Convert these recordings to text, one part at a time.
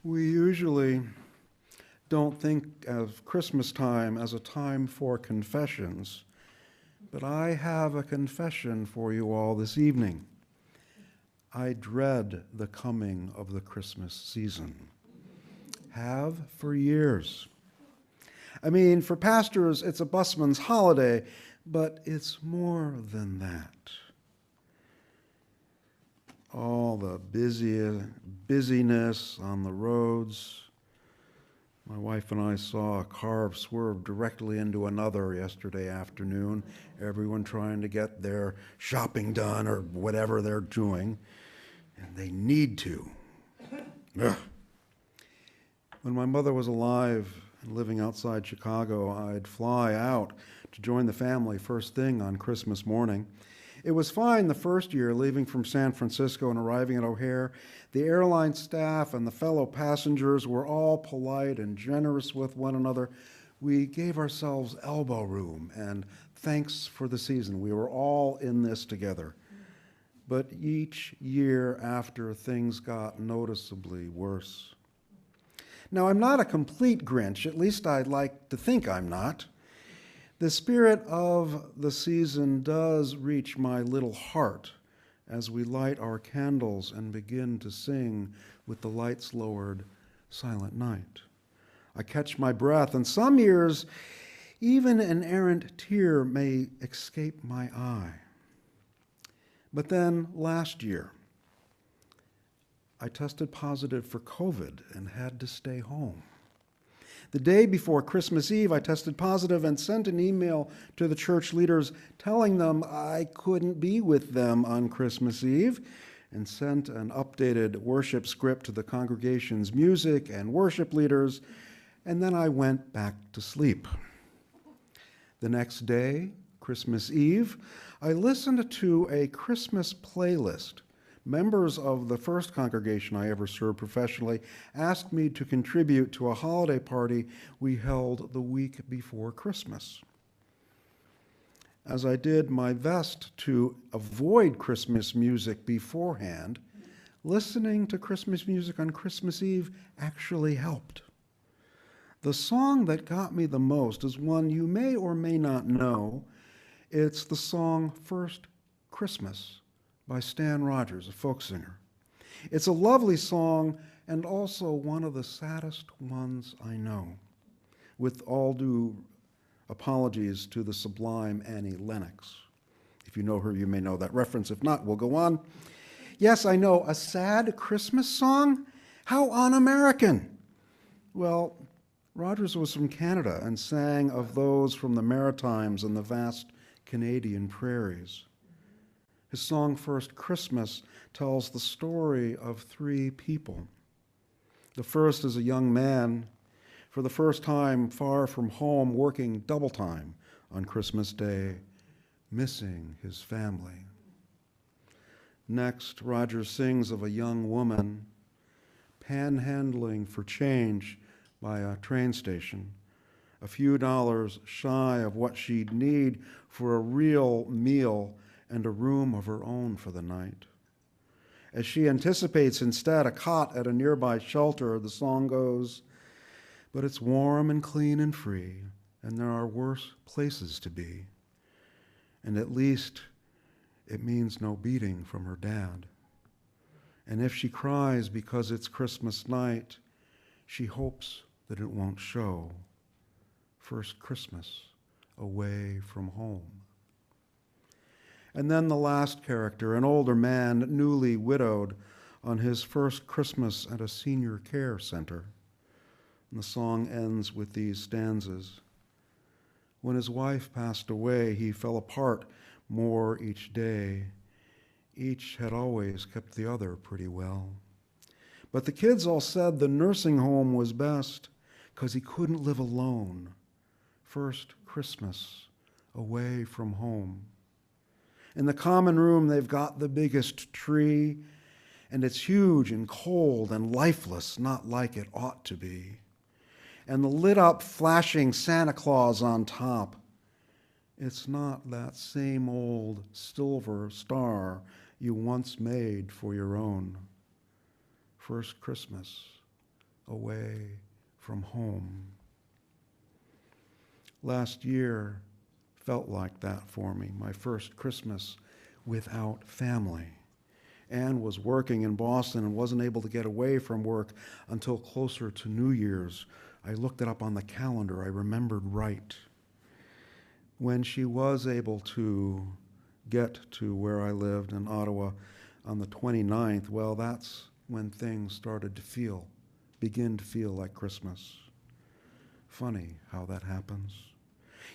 We usually don't think of Christmas time as a time for confessions, but I have a confession for you all this evening. I dread the coming of the Christmas season. Have for years. I mean, for pastors, it's a busman's holiday, but it's more than that. All the busyness on the roads. My wife and I saw a car swerve directly into another yesterday afternoon, everyone trying to get their shopping done or whatever they're doing, and they need to. Ugh. When my mother was alive and living outside Chicago, I'd fly out to join the family first thing on Christmas morning. It was fine the first year, leaving from San Francisco and arriving at O'Hare. The airline staff and the fellow passengers were all polite and generous with one another. We gave ourselves elbow room and thanks for the season. We were all in this together. But each year after, things got noticeably worse. Now, I'm not a complete Grinch, at least I'd like to think I'm not. The spirit of the season does reach my little heart as we light our candles and begin to sing with the lights lowered, Silent Night. I catch my breath, and some years, even an errant tear may escape my eye. But then last year, I tested positive for COVID and had to stay home. The day before Christmas Eve, I tested positive and sent an email to the church leaders telling them I couldn't be with them on Christmas Eve, and sent an updated worship script to the congregation's music and worship leaders, and then I went back to sleep. The next day, Christmas Eve, I listened to a Christmas playlist. Members of the first congregation I ever served professionally asked me to contribute to a holiday party we held the week before Christmas. As I did my best to avoid Christmas music beforehand, listening to Christmas music on Christmas Eve actually helped. The song that got me the most is one you may or may not know. It's the song First Christmas by Stan Rogers, a folk singer. It's a lovely song and also one of the saddest ones I know, with all due apologies to the sublime Annie Lennox. If you know her, you may know that reference. If not, we'll go on. Yes, I know, a sad Christmas song? How un-American. Well, Rogers was from Canada and sang of those from the Maritimes and the vast Canadian prairies. His song, First Christmas, tells the story of three people. The first is a young man, for the first time far from home, working double time on Christmas Day, missing his family. Next, Rogers sings of a young woman panhandling for change by a train station, a few dollars shy of what she'd need for a real meal and a room of her own for the night. As she anticipates instead a cot at a nearby shelter, the song goes, "But it's warm and clean and free, and there are worse places to be. And at least it means no beating from her dad. And if she cries because it's Christmas night, she hopes that it won't show. First Christmas away from home." And then the last character, an older man, newly widowed, on his first Christmas at a senior care center. And the song ends with these stanzas. When his wife passed away, he fell apart more each day. Each had always kept the other pretty well. But the kids all said the nursing home was best, 'cause he couldn't live alone. First Christmas away from home. In the common room, they've got the biggest tree, and it's huge and cold and lifeless, not like it ought to be. And the lit-up, flashing Santa Claus on top, it's not that same old silver star you once made for your own. First Christmas away from home. Last year felt like that for me, my first Christmas without family. Anne was working in Boston and wasn't able to get away from work until closer to New Year's. I looked it up on the calendar. I remembered right. When she was able to get to where I lived in Ottawa on the 29th, well, that's when things started to begin to feel like Christmas. Funny how that happens.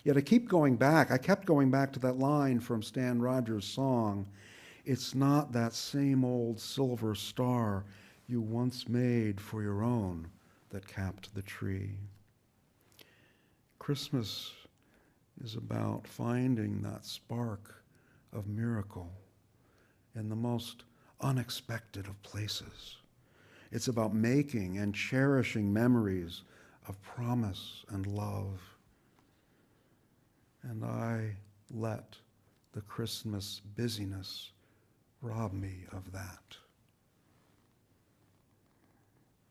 Yet I kept going back to that line from Stan Rogers' song, "It's not that same old silver star you once made for your own that capped the tree." Christmas is about finding that spark of miracle in the most unexpected of places. It's about making and cherishing memories of promise and love. And I let the Christmas busyness rob me of that.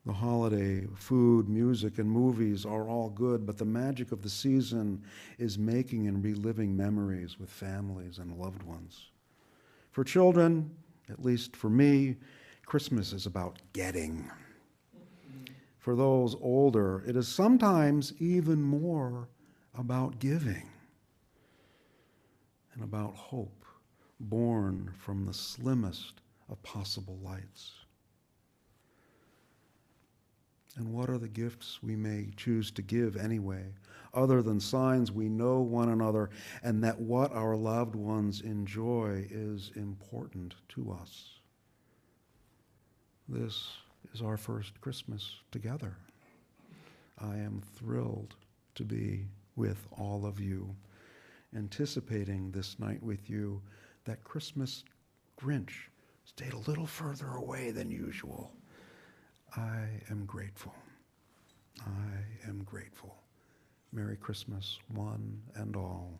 The holiday food, music, and movies are all good, but the magic of the season is making and reliving memories with families and loved ones. For children, at least for me, Christmas is about getting. For those older, it is sometimes even more about giving and about hope born from the slimmest of possible lights. And what are the gifts we may choose to give anyway, other than signs we know one another and that what our loved ones enjoy is important to us? This is our first Christmas together. I am thrilled to be with all of you, anticipating this night with you. That Christmas Grinch stayed a little further away than usual. I am grateful. I am grateful. Merry Christmas, one and all.